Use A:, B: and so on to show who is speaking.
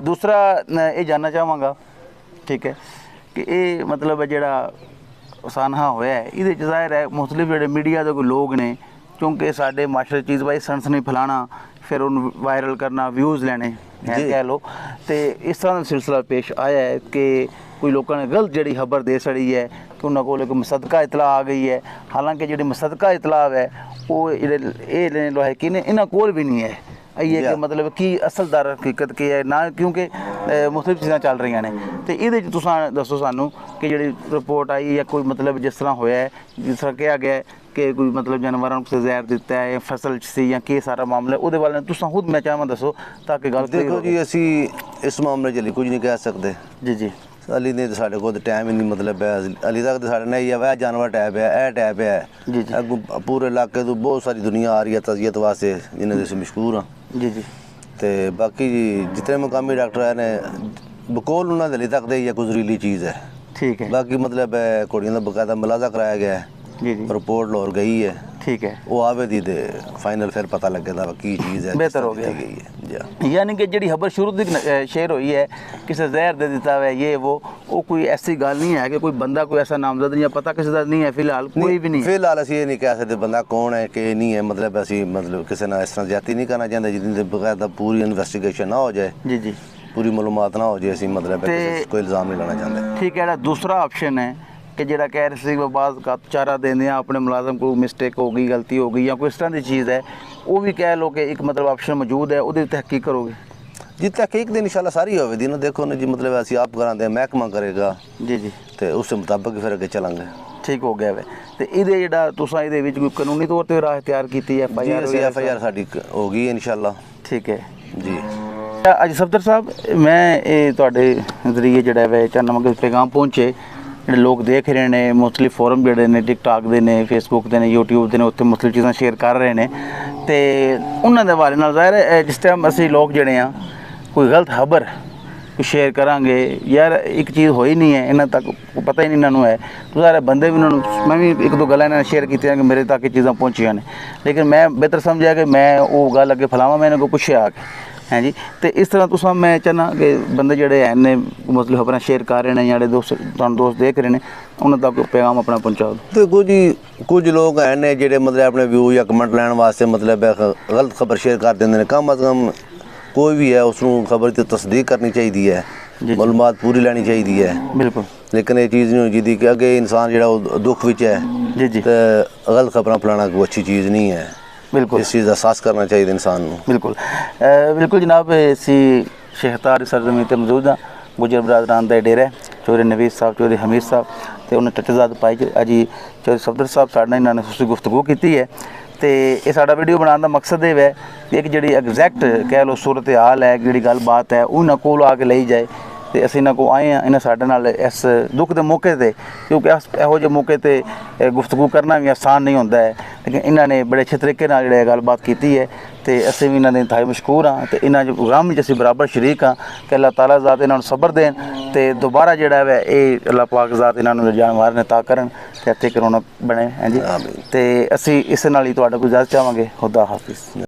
A: दूसरा ये जानना चाहवागा, ठीक है, कि ये मतलब जिहड़ा सानहा होया है ये जाहिर है मुख्तलिफ जिहड़े मीडिया के कोई लोग ने, क्योंकि साडे माशरे चीज़ भाई सनसनी फैलाना, फिर उन्हें वायरल करना, व्यूज़ लैने कह लो, तो इस तरह का सिलसिला पेश आया है कि कोई लोगों ने गलत जी खबर दे छड़ी है कि उन्होंने को एक मुसदका इतला आ गई है। हालांकि जी मुसदका इतला है वो ये लो है कि इन्होंने कोल भी नहीं है, ये कि मतलब कि असलदार हकीकत की है ना, क्योंकि मुख्तलिफ चीज़ां चल रही ने। तो ये दसो सानू कि जी रिपोर्ट आई या कोई मतलब जिस तरह होया है, जिस तरह कहा गया कि कोई मतलब जानवरों को जहर दिता है या फसल सी या कि सारा मामला वो वाले तुम खुद मैं चाहवा दसो ताकि गल
B: देखो जी असी इस मामले च कुछ नहीं कह सकते जी अली ने साढ़े को टाइम ही नहीं, मतलब है अली तक साढ़े नहीं है वह जानवर टैप है, यह टैप है अगू पूरे इलाके तो बहुत सारी दुनिया आ रही है तज़ियत वास्ते जिन्हें से मशहूर हाँ
A: जी जी।
B: तो बाकी जितने मुकामी डॉक्टर है ने बकोल उन्होंने अली तक दे कोई जहरीली चीज़ है, ठीक है। बाकी मतलब है कुड़ियों का बकायदा मुलाजा कराया गया है जी जी, रिपोर्ट लाहौर गई है, ठीक है, वो आवे दी ते फाइनल फिर पता लगेगा की चीज़ है, बेहतर हो गया गई है।
A: यानी कि जी खबर शुरू की शेयर हुई है किसी जहर दे दिता है ये वो कोई ऐसी गल नहीं है कि कोई बंदा कोई ऐसा नामजद नहीं है, पता किसी का नहीं है फिलहाल, कोई भी नहीं
B: फिलहाल असं ये नहीं कह सकते बंदा कौन है कि नहीं है, मतलब असी मतलब किसी ने इस तरह ज्यादा नहीं करना चाहते जितनी बकायदा पूरी इन्वेस्टिगेशन ना हो जाए जी जी, पूरी मालूमात ना हो जाए, असी मतलब कोई इल्ज़ाम नहीं लाना चाहते।
A: ठीक है, दूसरा ऑप्शन है कि जो कह रहे थे बाद का चारा देने अपने मुलाजम को मिस्टेक हो गई, गलती हो गई या कोई इस तरह की चीज़ है, वो भी कह लो कि एक मतलब ऑप्शन मौजूद है, वो तहकीक करोगे
B: जी? तहकीक दिन इंशाल्लाह सारी होगी ना, देखो ना जी मतलब ऐसी आप कराते महकमा करेगा जी जी, तो उस मुताबिक फिर अगे चलेंगे।
A: ठीक हो गया वे। तो ये जो तुसा ये कोई कानूनी तौर पर राह तैयार की
B: FIR साड़ी होगी इंशाल्लाह, ठीक है जी।
A: अज सफदर साहब मैं तुहाडे जरिए जोड़ा वे चाहना कि पैगाम पहुँचे जो लोग देख रहे हैं, मुख्तलिफ फोरम जोड़े ने टिकटॉक के ने, फेसबुक के ने, यूट्यूब के ने, उत्थे मुख्तलिफ चीज़ां शेयर कर रहे हैं, तो उन्होंने हवाले नाल ज़ाहिर है जिस टाइम असी लोग जोड़े हाँ कोई गलत खबर शेयर करांगे यार एक चीज़ हो ही नहीं है, इन्होंने तक पता ही नहीं इन्होंने है, तो सारे बंदे भी उन्होंने मैं भी एक दो गल्लां इन्होंने शेयर की कि मेरे तक ये चीज़ां पहुँचियां ने, लेकिन मैं बेहतर समझा कि मैं वो गल अगे फैलावां, मैं इन्होंने को पुछया हैं जी। तो इस तरह तुम मैं चाहना कि बंदे जोड़े हैं ने मतलब खबर शेयर कर रहे हैं, जेडे दोस्त दोस्त देख रहे हैं, उन्होंने तक पैगाम अपना पहुँचाओ।
B: देखो जी कुछ लोग हैं ने जेडे मतलब अपने व्यू या कमेंट लैन वास्ते मतलब गलत खबर शेयर कर देंगे, कम अज़ कम कोई भी है उसको खबर की तस्दीक करनी चाहिए है, मालूमात पूरी लैनी चाहिए है बिल्कुल, लेकिन ये चीज़ नहीं होती कि अगे इंसान जो दुख विच है जी जी, तो गलत खबर फैलाना कोई अच्छी चीज़ नहीं है बिल्कुल, इस चीज़ का एहसास करना चाहिए इंसान को
A: बिल्कुल। बिल्कुल जनाब, असी शेखतार सरजमी ते मौजूद हाँ, गुजर बरादरान का डेरा है, चौधरी नवीद साहब, चौधरी हमीद साहब तो उन्हें टचजाद पाई अज चौधरी सफदर साहब साढ़े इन्होंने उसकी गुफ्तगू की है। तो ये साड़ा वीडियो बनाने का मकसद ये है कि एक जी एग्जैक्ट कह लो सूरत हाल है, जी गलबात है उन्होंने कोल आके ली जाए, तो असीं इन्होंने को आए हैं, इन्हें साढ़े नाल इस दुख के मौके पर, क्योंकि यहो जे मौके पर गुफ्तगू करना भी आसान नहीं होता है, लेकिन इन्होंने बड़े अच्छे तरीके जो गलबात की है, तो असीं भी इन्होंने इंतहाई मशहूर हाँ, तो इन्होंने गम असीं बराबर शरीक हाँ कि अल्लाह ताला ज़ात इन्होंने सबर देन, तो दोबारा जोड़ा है ये अल्लाह पाक ज़ात इन्होंने जानवर ने ता करन ते इत्थे करोना बने हैं जी। तो असीं इस नाल ही तुहाडा कोई इजाज़त चाहांगे। खुदा हाफिज़।